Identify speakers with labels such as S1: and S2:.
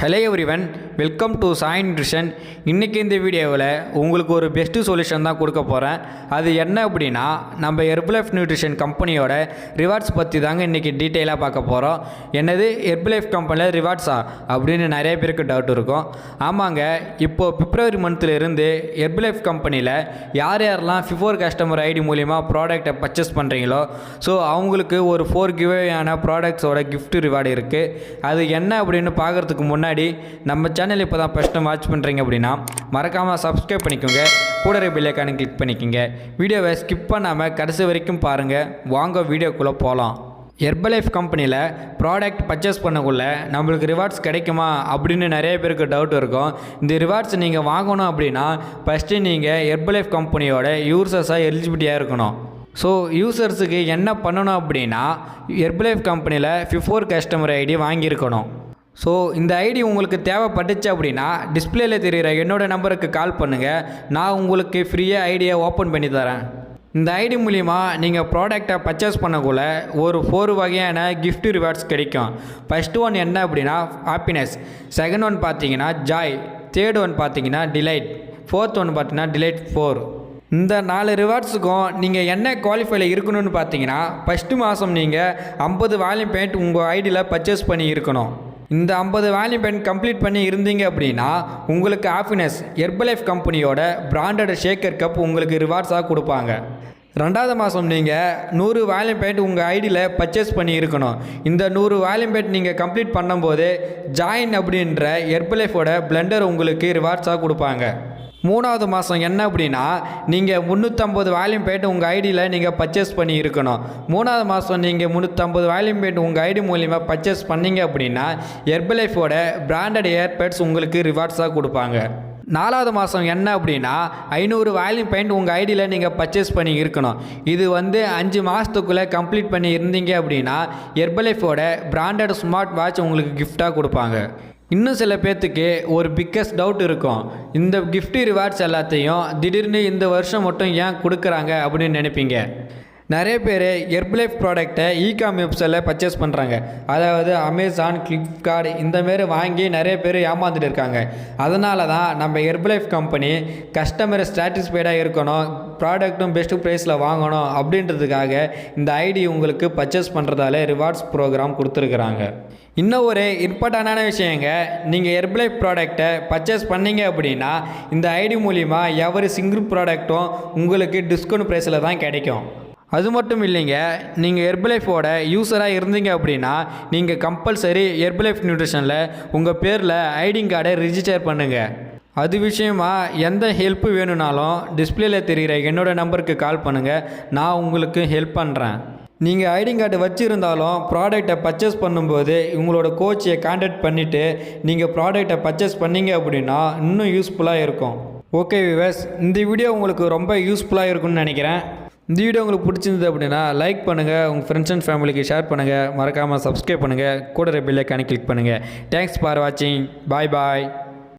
S1: Hello everyone, welcome to Sai nutrition. இன்றைக்கி இந்த வீடியோவில் உங்களுக்கு ஒரு பெஸ்ட்டு சொல்யூஷன் தான் கொடுக்க போகிறேன். அது என்ன அப்படின்னா, நம்ம ஹெர்பலைஃப் நியூட்ரிஷன் கம்பெனியோட ரிவார்ட்ஸ் பற்றி தாங்க இன்றைக்கி டீட்டெயிலாக பார்க்க போகிறோம். என்னது ஹெர்பலைஃப் கம்பெனியில் ரிவார்ட்ஸா அப்படின்னு நிறைய பேருக்கு டவுட் இருக்கும். ஆமாங்க, இப்போது பிப்ரவரி மந்த்லேருந்து ஹெர்பலைஃப் கம்பெனியில் யார் யாரெல்லாம் ஃபிஃபோர் கஸ்டமர் ஐடி மூலிமா ப்ராடக்டை பர்ச்சேஸ் பண்ணுறீங்களோ அவங்களுக்கு ஒரு 4 கிவ்அவேயான ப்ராடக்ட்ஸோட கிஃப்ட் ரிவார்டு இருக்குது. அது என்ன அப்படின்னு பார்க்குறதுக்கு முன்னாடி நம்ம சேனல் இப்போ தான் ஃபஸ்ட் டைம் வாட்ச் பண்ணுறீங்க அப்படின்னா மறக்காமல் சப்ஸ்கிரைப் பண்ணிக்கோங்க, கூட பெல் ஐகானை கிளிக் பண்ணிக்கோங்க. வீடியோவை ஸ்கிப் பண்ணாமல் கடைசி வரைக்கும் பாருங்கள். வாங்க வீடியோக்குள்ளே போகலாம். ஹெர்பலைஃப் கம்பெனியில் ப்ராடக்ட் பர்ச்சேஸ் பண்ணக்குள்ள நம்மளுக்கு ரிவார்ட்ஸ் கிடைக்குமா அப்படின்னு நிறைய பேருக்கு டவுட் இருக்கும். இந்த ரிவார்ட்ஸ் நீங்கள் வாங்கணும் அப்படின்னா ஃபஸ்ட்டு நீங்கள் ஹெர்பலைஃப் கம்பெனியோட யூசர்ஸாக எலிஜிபிலிட்டியாக இருக்கணும். ஸோ யூசர்ஸுக்கு என்ன பண்ணணும் அப்படின்னா, ஹெர்பலைஃப் கம்பெனியில் ஃபிஃபோர் கஸ்டமர் ஐடி வாங்கியிருக்கணும். ஸோ இந்த ஐடி உங்களுக்கு தேவைப்பட்டுச்சு அப்படின்னா டிஸ்பிளேல தெரிகிற என்னோடய நம்பருக்கு கால் பண்ணுங்கள். நான் உங்களுக்கு ஃப்ரீயாக ஐடியை ஓப்பன் பண்ணி தரேன். இந்த ஐடி மூலிமா நீங்கள் ப்ராடக்டை பர்ச்சேஸ் பண்ணக்குள்ள ஒரு 4 வகையான கிஃப்ட் ரிவார்ட்ஸ் கிடைக்கும். ஃபஸ்ட்டு ஒன் என்ன அப்படின்னா ஹாப்பினஸ், செகண்ட் ஒன் பார்த்தீங்கன்னா ஜாய், தேர்ட் ஒன் பார்த்தீங்கன்னா டிலைட், ஃபோர்த் ஒன் பார்த்தீங்கன்னா டிலைட் 4. இந்த 4 ரிவார்ட்ஸுக்கும் நீங்கள் என்ன குவாலிஃபைல இருக்கணும்னு பார்த்தீங்கன்னா, ஃபஸ்ட்டு மாதம் நீங்கள் 50 வால்யூம் பெயிண்ட் உங்கள் ஐடியில் பர்ச்சேஸ் பண்ணி இருக்கணும். இந்த 50 வால்யூம் பெயிண்ட் கம்ப்ளீட் பண்ணி இருந்தீங்க அப்படின்னா உங்களுக்கு ஹாப்பினஸ் ஹெர்பலைஃப் கம்பெனியோட பிராண்டட் ஷேக்கர் கப் உங்களுக்கு ரிவார்ட்ஸாக கொடுப்பாங்க. 2வது மாதம் நீங்கள் 100 வால்யூம் பெயிண்ட் உங்கள் ஐடியில் பர்ச்சேஸ் பண்ணி இருக்கணும். இந்த 100 வால்யூம் பெயிண்ட் நீங்கள் கம்ப்ளீட் பண்ணும்போது ஜாயின் அப்படின்ற ஹெர்பலைஃபோட பிளெண்டர் உங்களுக்கு ரிவார்ட்ஸாக கொடுப்பாங்க. 3வது மாதம் என்ன அப்படின்னா, நீங்கள் 350 வால்யூம் பெயிண்ட் உங்கள் ஐடியில் நீங்கள் பர்ச்சேஸ் பண்ணி இருக்கணும். 3வது மாதம் நீங்கள் 350 வால்யூம் பெயிண்ட் உங்கள் ஐடி மூலிமா பர்ச்சேஸ் பண்ணிங்க அப்படின்னா ஹெர்பலைஃபோட பிராண்டட் ஏர்பேட்ஸ் உங்களுக்கு ரிவார்ட்ஸாக கொடுப்பாங்க. 4வது மாதம் என்ன அப்படின்னா 500 வால்யூம் பெயிண்ட் உங்கள் ஐடியில் நீங்கள் பர்ச்சேஸ் பண்ணி இருக்கணும். இது 5 மாதத்துக்குள்ளே கம்ப்ளீட் பண்ணி இருந்தீங்க அப்படின்னா ஹெர்பலைஃபோட பிராண்டட் ஸ்மார்ட் வாட்ச் உங்களுக்கு கிஃப்டாக கொடுப்பாங்க. இன்னும் சில பேர்த்துக்கு ஒரு பிக்கஸ்ட் டவுட் இருக்கும், இந்த கிஃப்ட் ரிவார்ட்ஸ் எல்லாத்தையும் திடீர்னு இந்த வருஷம் மட்டும் ஏன் கொடுக்குறாங்க அப்படின்னு நினைப்பீங்க. நிறைய பேர் ஹெர்பலைஃப் ப்ராடக்டை இகாம் வெப்சைட்டில் பர்ச்சேஸ் பண்ணுறாங்க. அதாவது அமேசான், ஃப்ளிப்கார்ட் இந்தமாரி வாங்கி நிறைய பேர் ஏமாந்துட்டு இருக்காங்க. அதனால தான் நம்ம ஹெர்பலைஃப் கம்பெனி கஸ்டமர் சாட்டிஸ்ஃபைடாக இருக்கணும், ப்ராடக்ட்டும் பெஸ்ட்டு ப்ரைஸில் வாங்கணும் அப்படின்றதுக்காக இந்த ஐடி உங்களுக்கு பர்ச்சேஸ் பண்ணுறதால ரிவார்ட்ஸ் ப்ரோக்ராம் கொடுத்துருக்குறாங்க. இன்னும் ஒரு இம்பார்ட்டண்டான விஷயங்க, நீங்கள் ஹெர்பலைஃப் ப்ராடக்டை பர்ச்சேஸ் பண்ணிங்க அப்படின்னா இந்த ஐடி மூலிமா எவரி சிங்கிள் ப்ராடக்ட்டும் உங்களுக்கு டிஸ்கவுண்ட் ப்ரைஸில் தான் கிடைக்கும். அது மட்டும் இல்லைங்க, நீங்கள் ஹெர்பலைஃபோட யூஸராக இருந்தீங்க அப்படின்னா நீங்கள் கம்பல்சரி ஹெர்பலைஃப் நியூட்ரிஷனில் உங்கள் பேரில் ஐடி கார்டை ரிஜிஸ்டர் பண்ணுங்கள். அது விஷயமா எந்த ஹெல்ப்பு வேணும்னாலும் டிஸ்பிளேல தெரிகிற என்னோடய நம்பருக்கு கால் பண்ணுங்கள், நான் உங்களுக்கு ஹெல்ப் பண்ணுறேன். நீங்கள் ஐடி கார்டு வச்சுருந்தாலும் ப்ராடக்டை பர்ச்சேஸ் பண்ணும்போது உங்களோட கோச்சை கான்டாக்ட் பண்ணிவிட்டு நீங்கள் ப்ராடக்டை பர்ச்சேஸ் பண்ணிங்க அப்படின்னா இன்னும் யூஸ்ஃபுல்லாக இருக்கும். ஓகே வியூவர்ஸ், இந்த வீடியோ உங்களுக்கு ரொம்ப யூஸ்ஃபுல்லாக இருக்கும்னு நினைக்கிறேன். இந்த வீடியோ உங்களுக்கு பிடிச்சிருந்தது அப்படின்னா லைக் பண்ணுங்கள், உங்கள் ஃப்ரெண்ட்ஸ் அண்ட் ஃபேமிலிக்கு ஷேர் பண்ணுங்கள், மறக்காமல் சப்ஸ்கிரைப் பண்ணுங்கள், கூட பெல் ஐகானை கிளிக் பண்ணுங்கள். தேங்க்ஸ் ஃபார் வாட்சிங். பாய் பாய்.